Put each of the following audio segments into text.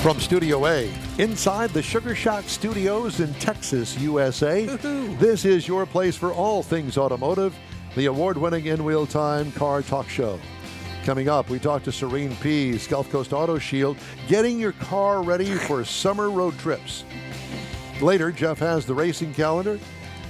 From Studio A, inside the Sugar Shack Studios in Texas, USA, this is your place for all things automotive, the award-winning InWheelTime Car Talk Show. Coming up, we talk to Cireen Piz, Gulf Coast Auto Shield, getting your car ready for summer road trips. Later, Jeff has the racing calendar.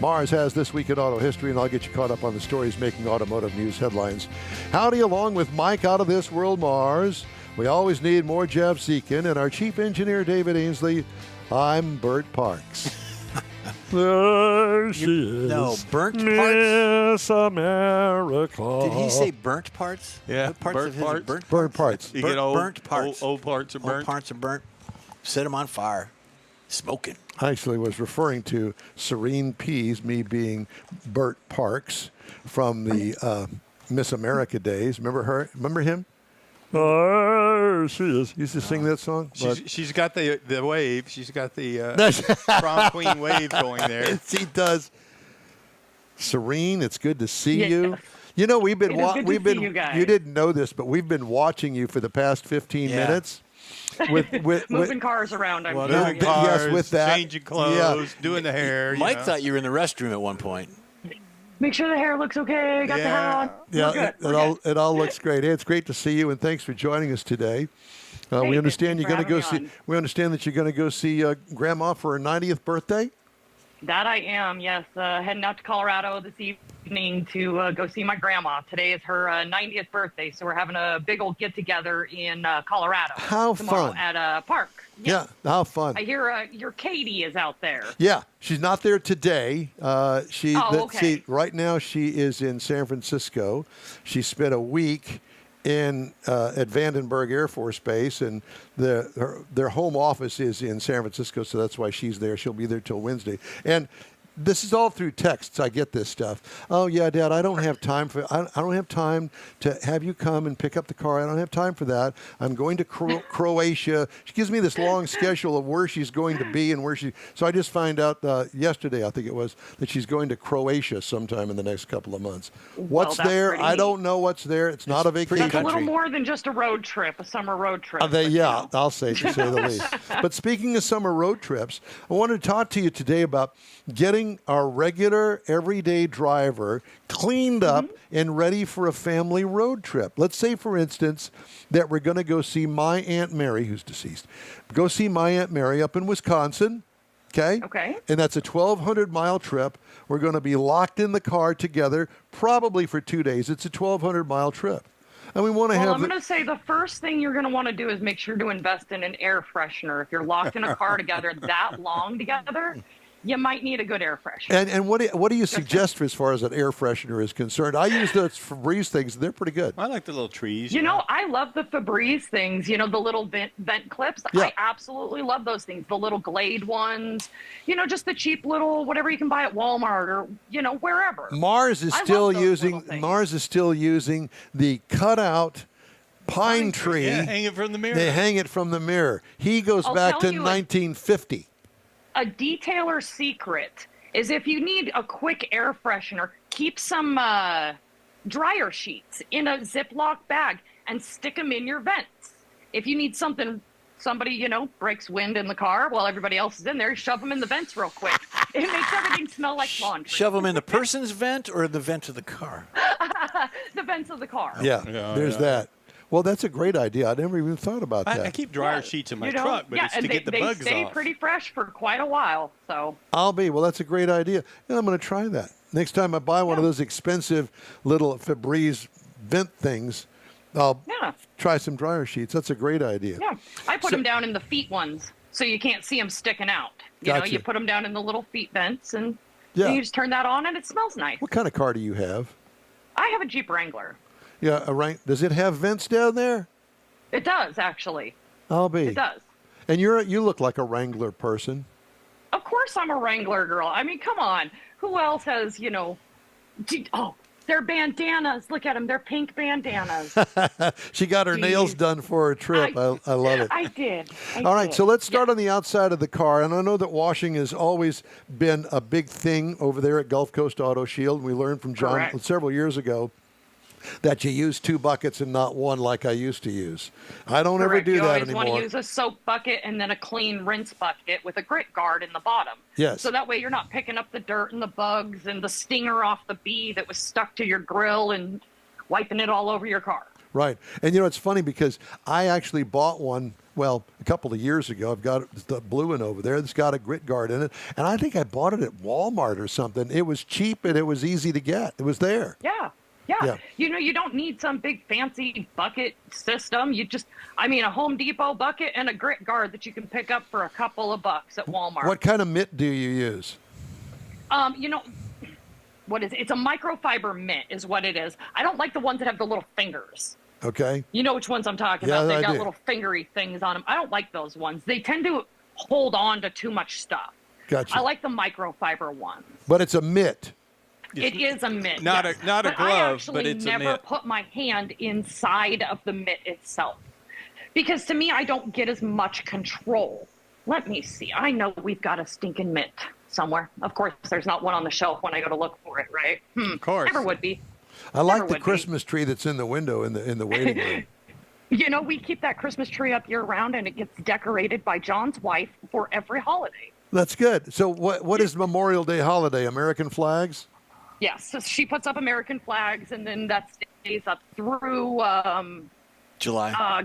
Mars has This Week in Auto History, and I'll get you caught up on the stories making automotive news headlines. Howdy, along with Mike out of this world, Mars. We always need more Jeff Zekin, and our chief engineer, David Ainsley. I'm Bert Parks. There she is. No, burnt parts? Miss America. Did he say burnt parts? Yeah, What parts burnt of his are parts. Burnt parts. You get old, burnt parts. Old parts are burnt. Old parts are burnt. Set them on fire. Smoking. I actually was referring to Cireen Piz, me being Bert Parks from the Miss America days. Remember her? Remember him? Oh, she is. Used to sing that song. She's got the wave. She's got the prom queen wave going there. She does. Cireen, it's good to see you. You know, we've been you guys. You didn't know this, but we've been watching you for the past 15 minutes. With moving cars around. I'm sure. Moving cars, yes, with that. changing clothes, doing the hair. Mike thought you were in the restroom at one point. Make sure the hair looks okay. Got the hat on. Yeah, it all looks great. Hey, it's great to see you, and thanks for joining us today. We understand you're going to go see. We understand that you're going to go see Grandma for her 90th birthday. That I am, yes. Heading out to Colorado this evening to go see my grandma. Today is her 90th birthday, so we're having a big old get-together in Colorado. How tomorrow fun. At a park. Yeah, how fun. I hear your Katie is out there. Yeah, she's not there today. Okay. Right now she is in San Francisco. She spent a week at Vandenberg Air Force Base, and their home office is in San Francisco, so that's why she's there. She'll be there till Wednesday. And this is all through texts. I get this stuff. Oh yeah, Dad, I don't have time I don't have time to have you come and pick up the car. I don't have time for that. I'm going to Croatia. She gives me this long schedule of where she's going to be and where she. So I just find out yesterday, I think it was, that she's going to Croatia sometime in the next couple of months. What's there? I don't know what's there. It's not a vacation. That's a little more than just a road trip, a summer road trip. I'll say, to say the least. But speaking of summer road trips, I wanted to talk to you today about getting our regular, everyday driver cleaned up and ready for a family road trip. Let's say, for instance, that we're going to go see my Aunt Mary, who's deceased. Go see my Aunt Mary up in Wisconsin. Okay? Okay. And that's a 1,200-mile trip. We're going to be locked in the car together, probably for 2 days. It's a 1,200-mile trip. And we want to I'm going to say the first thing you're going to want to do is make sure to invest in an air freshener. If you're locked in a car together that long together, you might need a good air freshener. And what do you suggest for as far as an air freshener is concerned? I use those Febreze things. They're pretty good. I like the little trees. You know, I love the Febreze things, the little vent clips. Yeah. I absolutely love those things. The little Glade ones, just the cheap little, whatever you can buy at Walmart or, wherever. Mars is still using the cutout pine tree. Yeah, hang it from the mirror. They hang it from the mirror. He goes back to 1950. A detailer secret is if you need a quick air freshener, keep some dryer sheets in a Ziploc bag and stick them in your vents. If you need somebody, breaks wind in the car while everybody else is in there, shove them in the vents real quick. It makes everything smell like laundry. Shove them in the person's vent or the vent of the car? The vents of the car. Yeah, there's that. Well, that's a great idea. I never even thought about that. I keep dryer sheets in my truck, but it's to get the bugs off. They stay pretty fresh for quite a while. So Well, that's a great idea. And I'm going to try that. Next time I buy one of those expensive little Febreze vent things, I'll try some dryer sheets. That's a great idea. Yeah, I put them down in the feet ones so you can't see them sticking out. You put them down in the little feet vents and you just turn that on and it smells nice. What kind of car do you have? I have a Jeep Wrangler. Yeah, does it have vents down there? It does, actually. It does. And you look like a Wrangler person. Of course I'm a Wrangler girl. I mean, come on. Who else has, their bandanas. Look at them. They're pink bandanas. She got her nails done for her trip. I love it. I did. All right, so let's start on the outside of the car. And I know that washing has always been a big thing over there at Gulf Coast Auto Shield. We learned from John several years ago that you use 2 buckets and not one like I used to use. I don't ever Correct. do you that always anymore. want to use a soap bucket and then a clean rinse bucket with a grit guard in the bottom. Yes. So that way you're not picking up the dirt and the bugs and the stinger off the bee that was stuck to your grill and wiping it all over your car. Right. And it's funny because I actually bought one, a couple of years ago. I've got the blue one over there. It's got a grit guard in it. And I think I bought it at Walmart or something. It was cheap and it was easy to get. It was there. Yeah. You don't need some big fancy bucket system. A Home Depot bucket and a grit guard that you can pick up for a couple of bucks at Walmart. What kind of mitt do you use? What is it? It's a microfiber mitt is what it is. I don't like the ones that have the little fingers. Okay. You know which ones I'm talking Yeah, about. They I got do. little fingery things on them. I don't like those ones. They tend to hold on to too much stuff. Gotcha. I like the microfiber ones. But it's a mitt. It is a mitt. Not yes. a glove, but it's a I never mitt. put my hand inside of the mitt itself. Because to me, I don't get as much control. Let me see. I know we've got a stinking mitt somewhere. Of course, there's not one on the shelf when I go to look for it, right? Of course. Never would be. I like Never the would be. Christmas tree that's in the window in the waiting room. We keep that Christmas tree up year round, and it gets decorated by John's wife for every holiday. That's good. So what is Memorial Day holiday? American flags? Yes, so she puts up American flags, and then that stays up through July.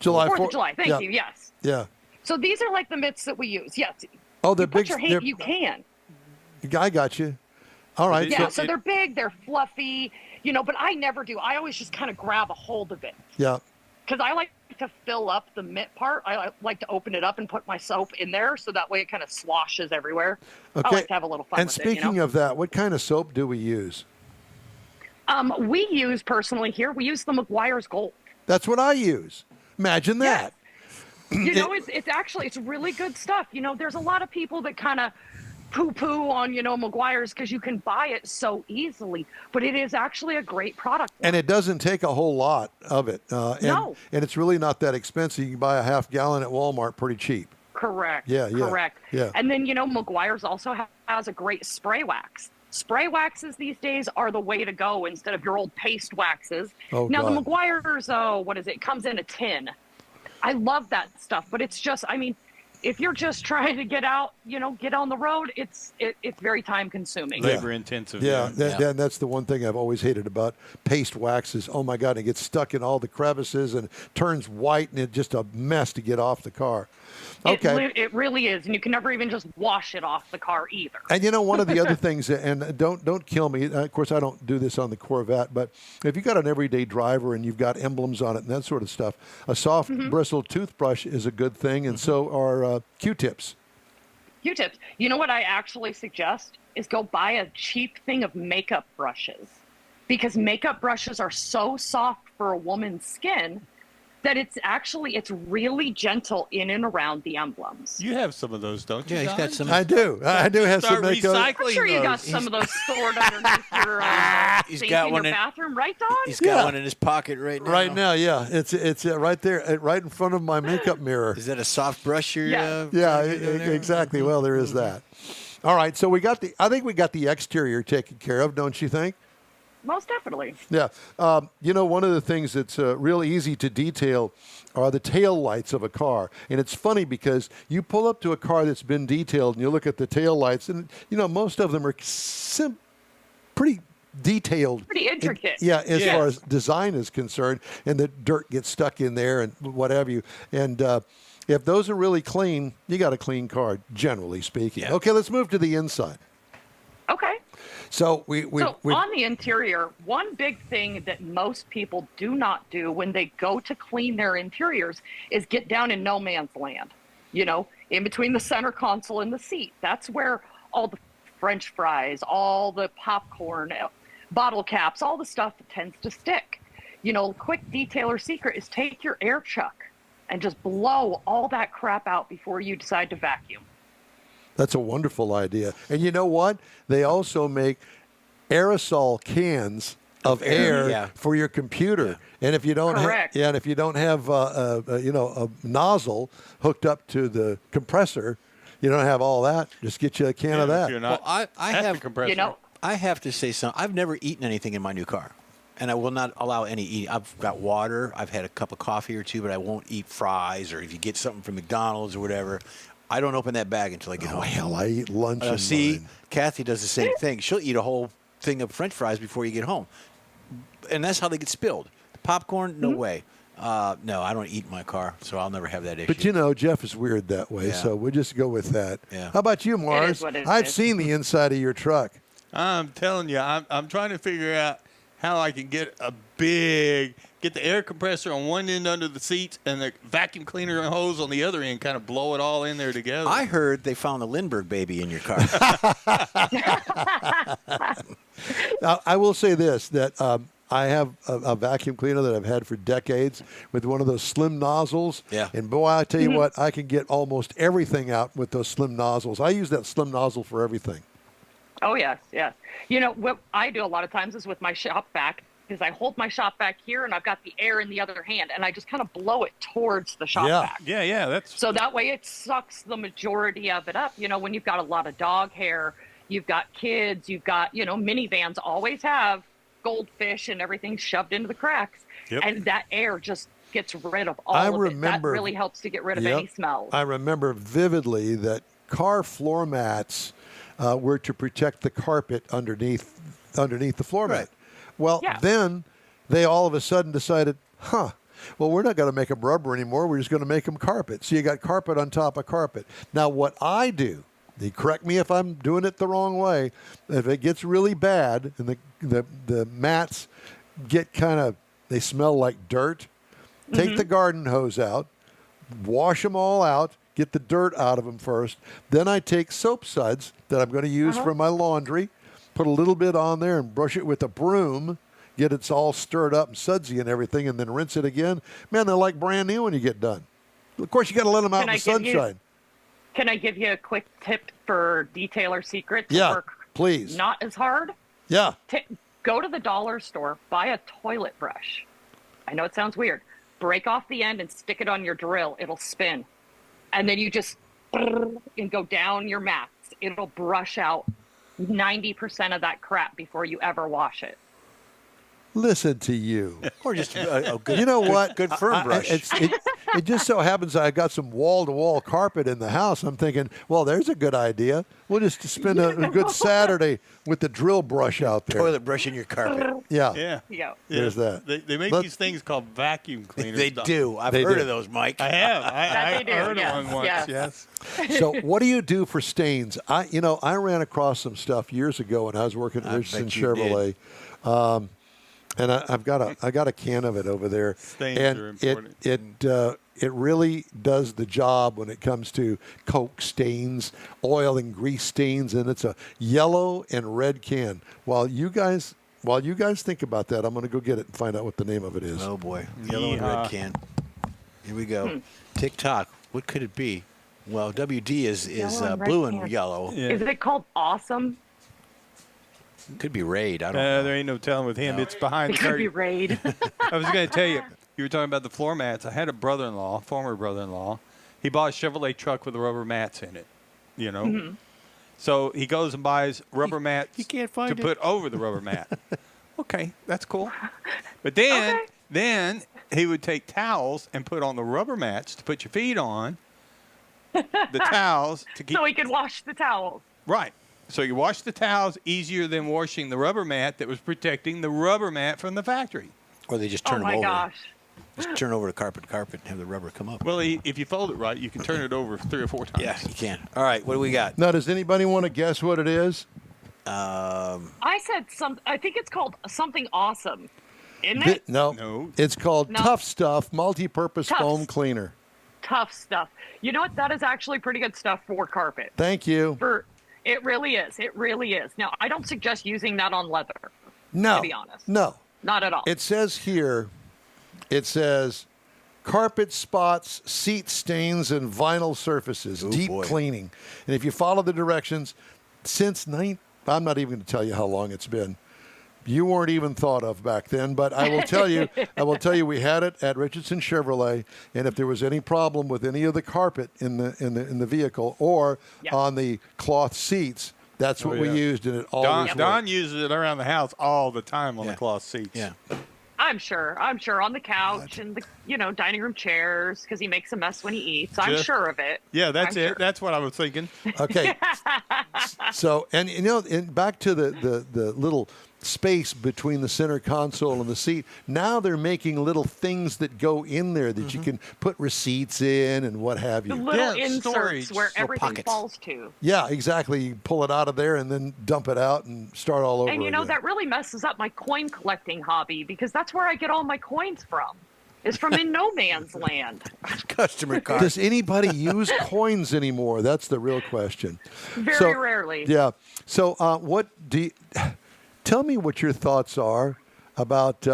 July 4th 4th. of July. Thank you. Yes. Yeah. So these are like the mitts that we use. Yes. Oh, they're You put big. your hand, you can. I got you. All right. Yeah. So they're big. They're fluffy. But I never do. I always just kind of grab a hold of it. Yeah. Because I like to fill up the mitt part. I like to open it up and put my soap in there, so that way it kind of sloshes everywhere. Okay. I like to have a little fun And with speaking of that, what kind of soap do we use? We use personally here. We use the McGuire's Gold. That's what I use. Imagine that. Yes. It's really good stuff. There's a lot of people that kind of poo-poo on, McGuire's because you can buy it so easily, but it is actually a great product. And it doesn't take a whole lot of it. No. And it's really not that expensive. You can buy a half gallon at Walmart pretty cheap. Correct. Yeah. Correct. Yeah. And then, McGuire's also has a great spray wax. Spray waxes these days are the way to go instead of your old paste waxes. Oh, now, God. the McGuire's, what is it? It comes in a tin. I love that stuff, but it's just, if you're just trying to get out, get on the road, it's very time consuming. Labor intensive. Yeah, that's the one thing I've always hated about paste waxes. Oh my God, it gets stuck in all the crevices and turns white, and it's just a mess to get off the car. Okay. It really is, and you can never even just wash it off the car either. And one of the other things, and don't kill me. Of course, I don't do this on the Corvette, but if you've got an everyday driver and you've got emblems on it and that sort of stuff, a soft bristled toothbrush is a good thing, and so are Q-tips. Q-tips. You know what I actually suggest is go buy a cheap thing of makeup brushes, because makeup brushes are so soft for a woman's skin that it's really gentle in and around the emblems. You have some of those, don't you? Yeah, he's Don? got some. I do have some Start makeup. recycling I'm sure you got those. some of those stored underneath your He's sink got in one your in- bathroom, right, Don? He's got one in his pocket right now. Right now, yeah, it's right there, right in front of my makeup mirror. Is that a soft brush you're? Yeah. Yeah, trying to do there? exactly. Well, there is that. All right, so I think we got the exterior taken care of, don't you think? Most definitely. Yeah. One of the things that's real easy to detail are the tail lights of a car. And it's funny because you pull up to a car that's been detailed and you look at the tail lights, and, most of them are pretty detailed. Pretty intricate. As far as design is concerned, and the dirt gets stuck in there and what have you. And if those are really clean, you got a clean car, generally speaking. Yeah. Okay, let's move to the inside. Okay. So we on the interior, one big thing that most people do not do when they go to clean their interiors is get down in no man's land. In between the center console and the seat. That's where all the French fries, all the popcorn, bottle caps, all the stuff that tends to stick. Quick detailer secret is take your air chuck and just blow all that crap out before you decide to vacuum. That's a wonderful idea. And you know what? They also make aerosol cans of air for your computer. Yeah. And if you don't and if you don't have a nozzle hooked up to the compressor, you don't have all that. Just get you a can of that. If you're not, Well, I have compressor. I have to say something. I've never eaten anything in my new car, and I will not allow any eating. I've got water. I've had a cup of coffee or two, but I won't eat fries, or if you get something from McDonald's or whatever, I don't open that bag until I get home. Hell, I eat lunch in See, mine. Kathy does the same thing. She'll eat a whole thing of French fries before you get home, and that's how they get spilled. Popcorn, no way. No, I don't eat in my car, so I'll never have that issue. But Jeff is weird that way, Yeah. so we'll just go with that. Yeah. How about you, Mars? what it I've is. seen the inside of your truck. I'm telling you, I'm trying to figure out how I can get get the air compressor on one end under the seats and the vacuum cleaner and hose on the other end, kind of blow it all in there together. I heard they found the Lindbergh baby in your car. Now, I will say this, that I have a vacuum cleaner that I've had for decades with one of those slim nozzles. Yeah. And boy, I tell you what, I can get almost everything out with those slim nozzles. I use that slim nozzle for everything. Oh, yes, yes. What I do a lot of times is with my shop vac, is I hold my shop vac here and I've got the air in the other hand and I just kind of blow it towards the shop Yeah. vac. yeah, that's So that way it sucks the majority of it up. When you've got a lot of dog hair, you've got kids, you've got, minivans always have goldfish and everything shoved into the cracks. Yep. And that air just gets rid of all I of it. That remember- really helps to get rid of Yep. any smells. I remember vividly that car floor mats were to protect the carpet underneath the floor mat. Right. Well, Yeah. then they all of a sudden decided, well, we're not going to make them rubber anymore. We're just going to make them carpet. So you got carpet on top of carpet. Now, what I do, you correct me if I'm doing it the wrong way, if it gets really bad and the mats get they smell like dirt, take the garden hose out, wash them all out, get the dirt out of them first. Then I take soap suds that I'm going to use for my laundry, put a little bit on there and brush it with a broom, get it all stirred up and sudsy and everything, and then rinse it again. Man, they're like brand new when you get done. Of course, you got to let them out in the sunshine. Can I give you a quick tip for detailer secret to Yeah, work please. not as hard? Yeah. Go to the dollar store, buy a toilet brush. I know it sounds weird. Break off the end and stick it on your drill. It'll spin. And then you just and go down your mats. It'll brush out 90% of that crap before you ever wash it. Listen to you. Or just a good, You know what? good firm brush. It just so happens I got some wall-to-wall carpet in the house. I'm thinking, well, there's a good idea. We'll just spend a good Saturday with the drill brush out there. Toilet brush in your carpet. Yeah. Yeah. There's that. They make these things called vacuum cleaners. They do. I've They heard do. of those, Mike. I have. That I they do, heard yes, of one once. yes. Yes. So what do you do for stains? I ran across some stuff years ago when I was working at I Richardson bet you did. Chevrolet. And I got a can of it over there. Stains and are important. It really does the job when it comes to Coke stains, oil and grease stains, and it's a yellow and red can. While you guys think about that, I'm going to go get it and find out what the name of it is. Oh, boy. Yellow and red can. Here we go. TikTok. What could it be? Well, WD is Yellow and red blue and can. yellow. Yeah. Is it called Awesome? Could be Raid. I don't know. There ain't no telling with him. It's behind It the could be curtain. Raid. I was going to tell you, you were talking about the floor mats. I had a brother-in-law, former brother-in-law. He bought a Chevrolet truck with rubber mats in it, So he goes and buys rubber mats he can't find to it. put over the rubber mat. Okay, that's cool. But then he would take towels and put on the rubber mats to put your feet on. The towels to keep So he could wash the towels. right. So you wash the towels easier than washing the rubber mat that was protecting the rubber mat from the factory. Or they just Oh turn them my over. gosh. Just turn over to carpet and have the rubber come up. Well, if you fold it right, you can turn it over 3 or 4 times. Yeah, you can. All right, what do we got? Now, does anybody want to guess what it is? I said I think it's called something awesome. Isn't it? No. It's called No. Tough Stuff Multi-Purpose Tufts. Foam Cleaner. Tough stuff. You know what? That is actually pretty good stuff for carpet. Thank you. It really is. It really is. Now, I don't suggest using that on leather. No. To be honest. No. Not at all. It says here, carpet spots, seat stains, and vinyl surfaces, Oh, deep boy. cleaning. And if you follow the directions, I'm not even going to tell you how long it's been. You weren't even thought of back then, but I will tell you, we had it at Richardson Chevrolet, and if there was any problem with any of the carpet in the vehicle or Yeah. on the cloth seats, That's what we used, and it always worked. Don uses it around the house all the time on the cloth seats. Yeah. I'm sure on the couch and the dining room chairs because he makes a mess when he eats. I'm sure of it. Yeah, that's I'm it. sure. That's what I was thinking. Okay. So, and back to the little space between the center console and the seat. Now they're making little things that go in there that you can put receipts in and what have The you. little storage. inserts where everything pockets. falls to. Yeah, exactly. You pull it out of there and then dump it out and start all over And again. that really messes up my coin collecting hobby because that's where I get all my coins from. Is from in no man's land. Customer card. Does anybody use coins anymore? That's the real question. Very rarely. Yeah. So, what do you, tell me what your thoughts are about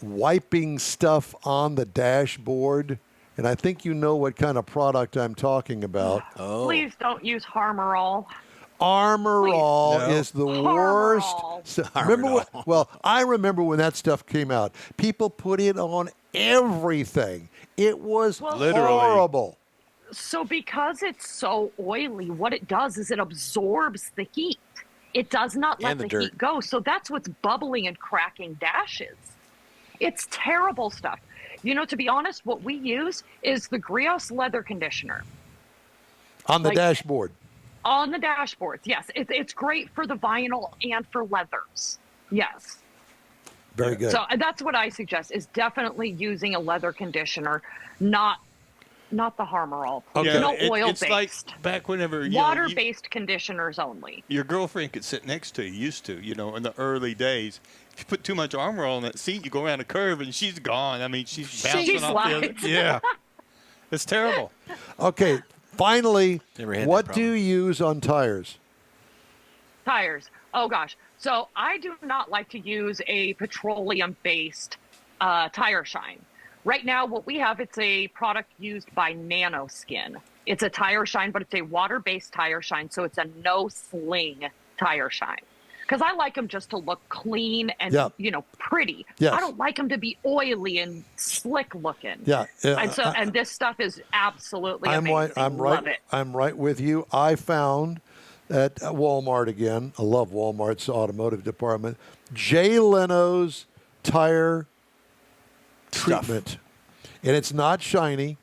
wiping stuff on the dashboard? And I think you know what kind of product I'm talking about. Oh. Please don't use Harmer All. Armor All No. is the Armor worst. All. So, Armor All. I remember when that stuff came out. People put it on everything. It was Literally. horrible. So because it's so oily, what it does is it absorbs the heat. It does not let And the the dirt. heat go. So that's what's bubbling and cracking dashes. It's terrible stuff. To be honest, what we use is the Grios leather conditioner. On the Like- dashboard. On the dashboards, yes. It's great for the vinyl and for leathers. Yes. Very good. So that's what I suggest is definitely using a leather conditioner, not the Harmer All. Please. Okay. No It's oil-based. like back whenever Water-based conditioners only. your girlfriend could sit next to you, used to, in the early days. If you put too much armor on that seat, you go around a curve and she's gone. I mean, she's bouncing She off the other. slides. Yeah. It's terrible. Okay, finally, Never had that what do problem. you use on tires? Tires. Oh, gosh. So I do not like to use a petroleum-based tire shine. Right now, what we have, it's a product used by Nanoskin. It's a tire shine, but it's a water-based tire shine, so it's a no-sling tire shine. Because I like them just to look clean and, pretty. Yes. I don't like them to be oily and slick-looking. Yeah. And this stuff is absolutely amazing. I'm Love right. it. I'm right with you. I found at Walmart again. I love Walmart's automotive department. Jay Leno's tire treatment, and it's not shiny.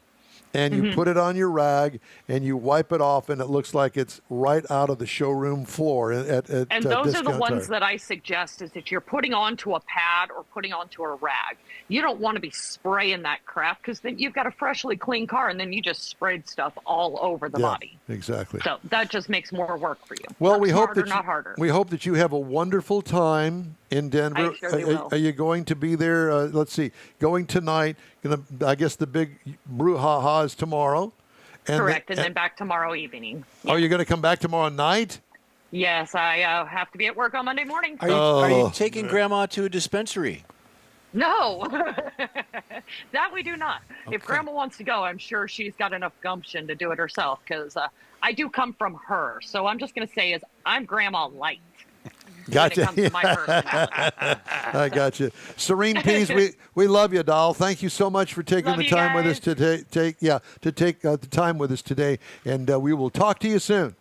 And you put it on your rag, and you wipe it off, and it looks like it's right out of the showroom floor. At And those are the Discount ones Tire. that I suggest is that you're putting onto a pad or putting onto a rag. You don't want to be spraying that crap because then you've got a freshly clean car and then you just sprayed stuff all over the body. Exactly. So that just makes more work for you. Well, Work we hope smarter, that not harder. we hope that you have a wonderful time in Denver. I surely will. Are you going to be there? Let's see, going tonight. I guess the big brouhaha is tomorrow. And Correct. And then back tomorrow evening. Are you going to come back tomorrow night? Yes, I have to be at work on Monday morning. Are you taking Grandma to a dispensary? No, that we do not. If Grandma wants to go, I'm sure she's got enough gumption to do it herself because I do come from her. So I'm just going to say is I'm Grandma light. Gotcha. When it comes to my personality. I got you. Cireen Piz, we love you, doll. Thank you so much for taking Love the you time with us guys. today. To take the time with us today, and we will talk to you soon.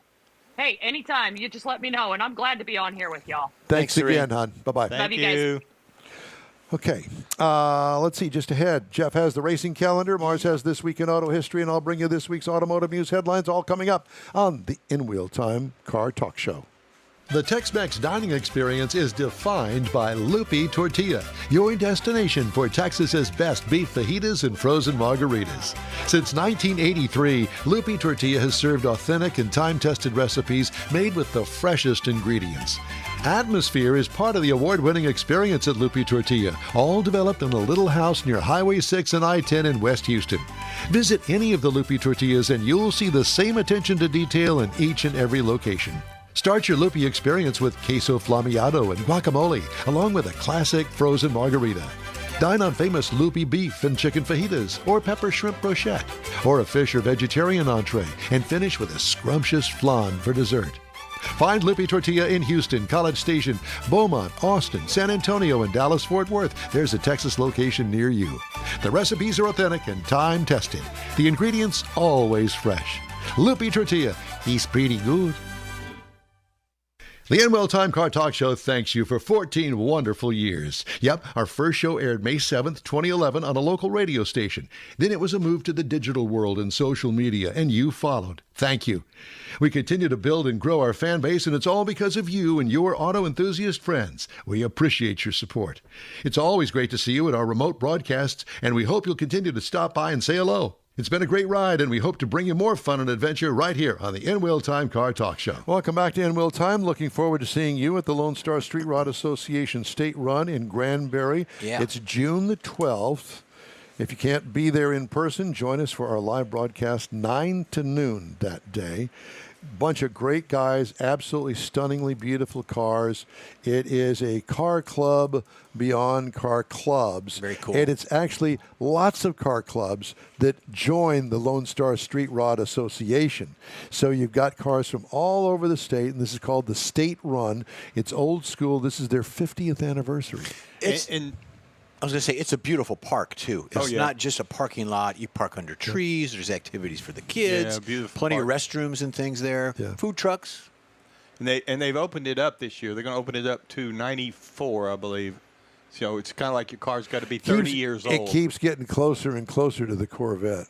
Hey, anytime. You just let me know, and I'm glad to be on here with y'all. Thanks Thanks, Cireen. again, hon. Bye-bye. Thank you guys. you. Okay, let's see, just ahead. Jeff has the racing calendar. Mars has This Week in Auto History, and I'll bring you this week's automotive news headlines, all coming up on the InWheelTime Car Talk Show. The Tex-Mex dining experience is defined by Lupi Tortilla, your destination for Texas's best beef fajitas and frozen margaritas. Since 1983, Lupi Tortilla has served authentic and time-tested recipes made with the freshest ingredients. Atmosphere is part of the award-winning experience at Lupi Tortilla, all developed in a little house near Highway 6 and I-10 in West Houston. Visit any of the Lupi Tortillas and you'll see the same attention to detail in each and every location. Start your Lupi experience with queso flammeado and guacamole, along with a classic frozen margarita. Dine on famous Lupi beef and chicken fajitas, or pepper shrimp brochette, or a fish or vegetarian entree, and finish with a scrumptious flan for dessert. Find Lupi Tortilla in Houston, College Station, Beaumont, Austin, San Antonio, and Dallas-Fort Worth. There's a Texas location near you. The recipes are authentic and time-tested. The ingredients always fresh. Lupi Tortilla, he's pretty good. The InWheelTime Car Talk Show thanks you for 14 wonderful years. Yep, our first show aired May 7th, 2011 on a local radio station. Then it was a move to the digital world and social media, and you followed. Thank you. We continue to build and grow our fan base, and it's all because of you and your auto enthusiast friends. We appreciate your support. It's always great to see you at our remote broadcasts, and we hope you'll continue to stop by and say hello. It's been a great ride, and we hope to bring you more fun and adventure right here on the InWheelTime Car Talk Show. Welcome back to InWheelTime. Looking forward to seeing you at the Lone Star Street Rod Association State Run in Granbury. Yeah. It's June the 12th. If you can't be there in person, join us for our live broadcast 9 to noon that day. Bunch of great guys, absolutely stunningly beautiful cars. It is a car club beyond car clubs. Very cool. And it's actually lots of car clubs that join the Lone Star Street Rod Association. So you've got cars from all over the state, and this is called the State Run. It's old school. This is their 50th anniversary. I was going to say, it's a beautiful park, too. It's yeah. not just a parking lot. You park under trees. There's activities for the kids. Yeah, beautiful Plenty park. of restrooms and things there. Yeah. Food trucks. And they've opened it up this year. They're going to open it up to 94, I believe. So it's kind of like your car's got to be 30 years old. It keeps getting closer and closer to the Corvette.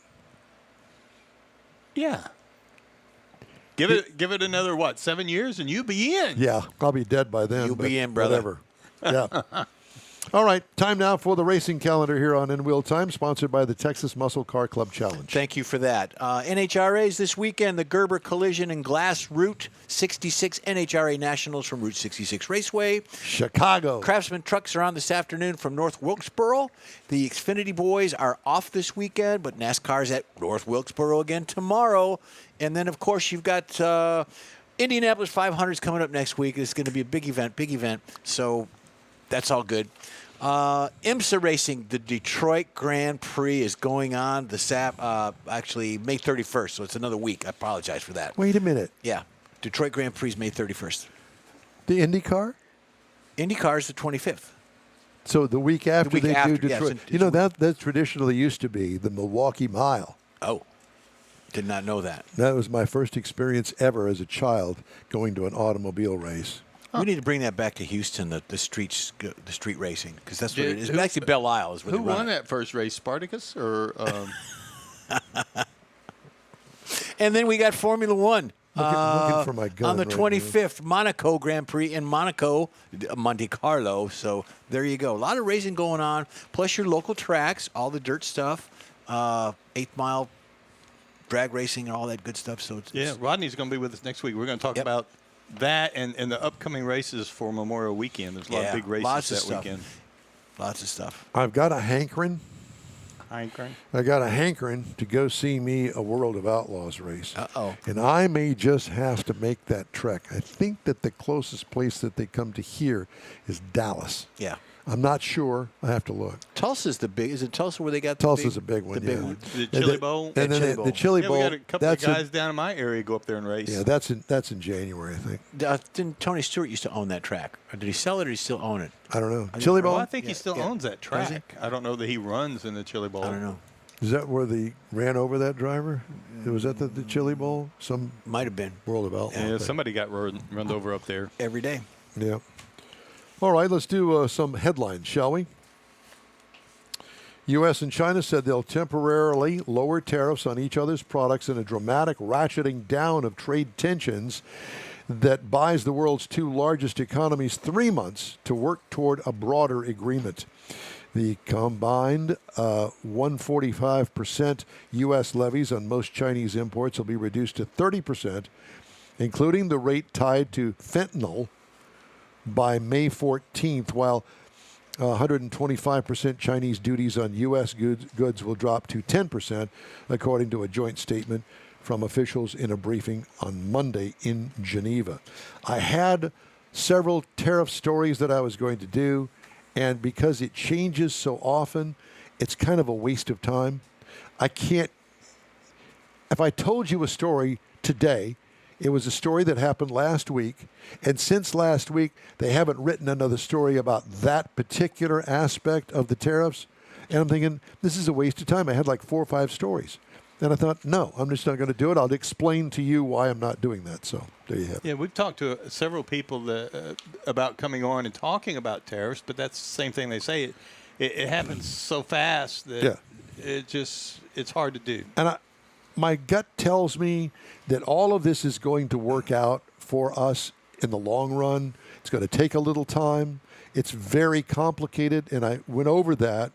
Yeah. Give it another, 7 years, and you be in. Yeah, I'll be dead by then. You'll but be in, brother. Whatever. Yeah. All right, time now for the racing calendar here on InWheelTime, sponsored by the Texas Muscle Car Club Challenge. Thank you for that. NHRAs this weekend, the Gerber Collision and Glass Route 66 NHRA Nationals from Route 66 Raceway. Chicago. Craftsman trucks are on this afternoon from North Wilkesboro. The Xfinity boys are off this weekend, but NASCAR's at North Wilkesboro again tomorrow. And then, of course, you've got Indianapolis 500s coming up next week. It's going to be a big event. So that's all good. IMSA Racing, the Detroit Grand Prix is going on actually May 31st, so it's another week. I apologize for that. Wait a minute. Yeah, Detroit Grand Prix is May 31st. The IndyCar? IndyCar is the 25th. So the week after week they after, do yes, Detroit. it's That traditionally used to be the Milwaukee Mile. Oh, did not know that. That was my first experience ever as a child going to an automobile race. We need to bring that back to Houston, the street racing, because that's what it is. Who- Actually, Belle Isle is where Who they run won it. that first race, Spartacus or? And then we got Formula One. Looking for my gun on the right 25th, Monaco Grand Prix in Monaco, Monte Carlo. So there you go. A lot of racing going on, plus your local tracks, all the dirt stuff, 8th Mile drag racing and all that good stuff. So Yeah, Rodney's going to be with us next week. We're going to talk Yep. about that and the upcoming races for Memorial Weekend. There's a lot of big races lots of that stuff. weekend. Lots of stuff. I've got a hankering. Hankering. I got a hankering to go see me a World of Outlaws race. Uh-oh. And I may just have to make that trek. I think that the closest place that they come to here is Dallas. Yeah. I'm not sure. I have to look. Tulsa's the big. Is it Tulsa where they got the Tulsa's big, a big one, The big yeah. one. The And Chili the- Bowl. And Yeah, then Chili the Bowl. Chili Yeah, Bowl. we got a couple of that's guys down in my area go up there and race. yeah, that's in January, I think. Didn't Tony Stewart used to own that track? Or did he sell it or did he still own it? I don't know. Chili Bowl? Well, I think he Yeah, still yeah. owns that Does he? track. I don't know that he runs in the Chili Bowl. I don't know. Is that where they ran over that driver? Was that the Chili Bowl? Some Might have been. World of Outlaws. Yeah, thing. somebody got run over up there. Every day. Yeah. All right, let's do some headlines, shall we? U.S. and China said they'll temporarily lower tariffs on each other's products in a dramatic ratcheting down of trade tensions that buys the world's two largest economies 3 months to work toward a broader agreement. The combined 145% U.S. levies on most Chinese imports will be reduced to 30%, including the rate tied to fentanyl by May 14th, while 125% Chinese duties on U.S. goods will drop to 10%, according to a joint statement from officials in a briefing on Monday in Geneva. I had several tariff stories that I was going to do, and because it changes so often, it's kind of a waste of time. I can't. If I told you a story today, it was a story that happened last week, and since last week, they haven't written another story about that particular aspect of the tariffs. And I'm thinking, this is a waste of time. I had like 4 or 5 stories. And I thought, no, I'm just not going to do it. I'll explain to you why I'm not doing that. So there you have it. Yeah, we've talked to several people about coming on and talking about tariffs, but that's the same thing they say. It happens so fast that it's hard to do. And my gut tells me that all of this is going to work out for us in the long run. It's going to take a little time. It's very complicated, and I went over that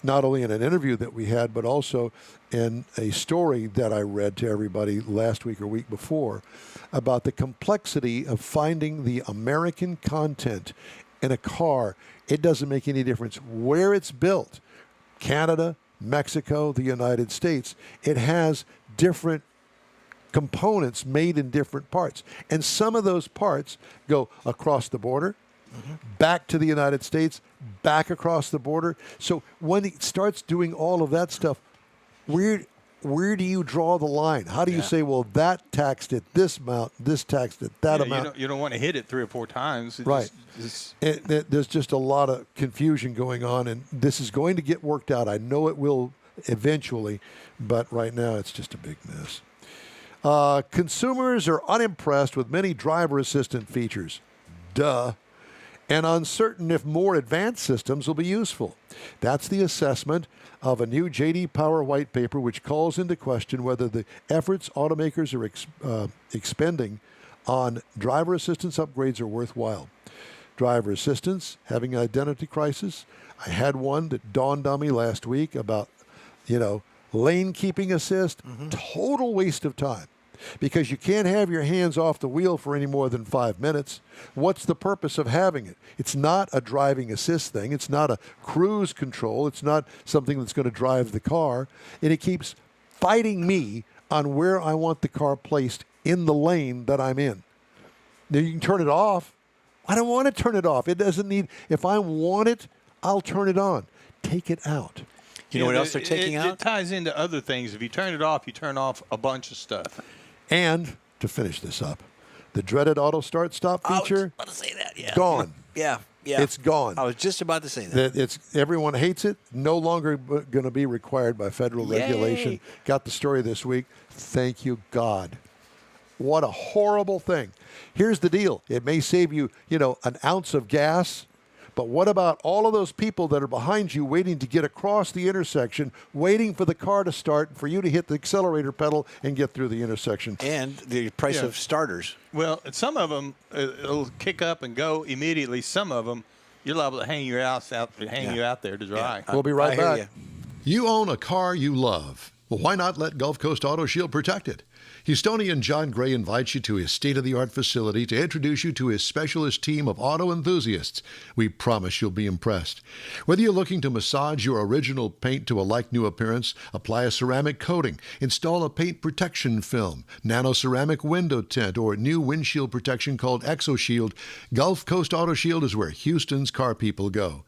not only in an interview that we had, but also in a story that I read to everybody last week or week before about the complexity of finding the American content in a car. It doesn't make any difference where it's built. Canada, Mexico, the United States, it has different components made in different parts. And some of those parts go across the border, back to the United States, back across the border. So when it starts doing all of that stuff, where do you draw the line? How do you say, well, that taxed at this amount, this taxed at that amount? You don't want to hit it 3 or 4 times. Right. There's just a lot of confusion going on, and this is going to get worked out. I know it will eventually, but right now it's just a big mess. Consumers are unimpressed with many driver assistant features. Duh. And uncertain if more advanced systems will be useful. That's the assessment of a new J.D. Power white paper, which calls into question whether the efforts automakers are expending on driver assistance upgrades are worthwhile. Driver assistance, having an identity crisis. I had one that dawned on me last week about, lane keeping assist. Total waste of time. Because you can't have your hands off the wheel for any more than 5 minutes. What's the purpose of having it? It's not a driving assist thing. It's not a cruise control. It's not something that's going to drive the car. And it keeps fighting me on where I want the car placed in the lane that I'm in. Now you can turn it off. I don't want to turn it off. It doesn't need, if I want it, I'll turn it on. Take it out. You know what else they're taking out? It ties into other things. If you turn it off, you turn off a bunch of stuff. And to finish this up, the dreaded auto start stop feature. I was about to say that. Yeah. Gone. Yeah. It's gone. I was just about to say that. Everyone hates it. No longer going to be required by federal regulation. Got the story this week. Thank you, God. What a horrible thing. Here's the deal. It may save you, an ounce of gas. But what about all of those people that are behind you waiting to get across the intersection, waiting for the car to start, for you to hit the accelerator pedal and get through the intersection? And the price of starters. Well, some of them, it'll kick up and go immediately. Some of them, you're liable to hang you out there to dry. We'll be right back. You own a car you love. Well, why not let Gulf Coast Auto Shield protect it? Houstonian John Gray invites you to his state-of-the-art facility to introduce you to his specialist team of auto enthusiasts. We promise you'll be impressed. Whether you're looking to massage your original paint to a like-new appearance, apply a ceramic coating, install a paint protection film, nano-ceramic window tint, or new windshield protection called ExoShield, Gulf Coast Auto Shield is where Houston's car people go.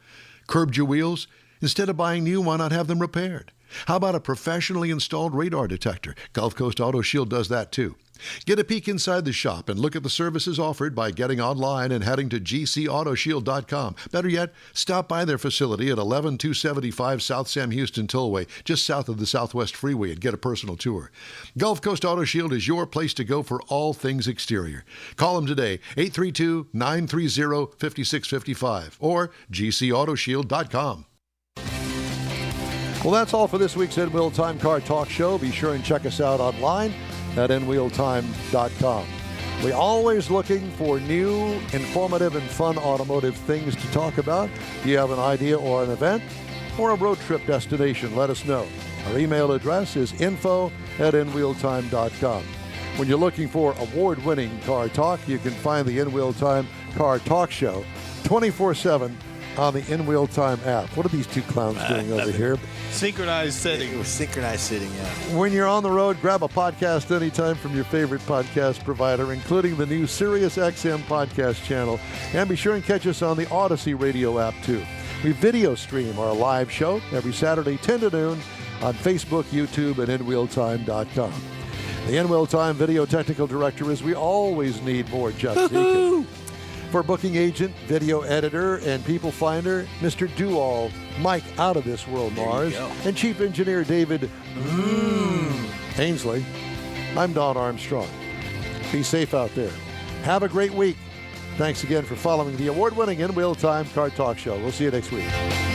Curbed your wheels? Instead of buying new, why not have them repaired? How about a professionally installed radar detector? Gulf Coast Auto Shield does that too. Get a peek inside the shop and look at the services offered by getting online and heading to gcautoshield.com. Better yet, stop by their facility at 11275 South Sam Houston Tollway, just south of the Southwest Freeway, and get a personal tour. Gulf Coast Auto Shield is your place to go for all things exterior. Call them today, 832-930-5655 or gcautoshield.com. Well, that's all for this week's InWheelTime Car Talk Show. Be sure and check us out online at InWheelTime.com. We're always looking for new, informative, and fun automotive things to talk about. If you have an idea or an event or a road trip destination, let us know. Our email address is info@InWheelTime.com. When you're looking for award-winning car talk, you can find the InWheelTime Car Talk Show 24/7 on the InWheelTime app. What are these two clowns doing over here? Synchronized setting. Synchronized sitting, yeah. When you're on the road, grab a podcast anytime from your favorite podcast provider, including the new Sirius XM podcast channel. And be sure and catch us on the Odyssey radio app, too. We video stream our live show every Saturday, 10 to noon, on Facebook, YouTube, and InWheelTime.com. The InWheelTime video technical director is we always need more Jeff Deacon. For booking agent, video editor, and people finder, Mr. Do-All, Mike Out of This World Mars, and chief engineer David Ainsley, I'm Don Armstrong. Be safe out there. Have a great week. Thanks again for following the award-winning InWheelTime Car Talk Show. We'll see you next week.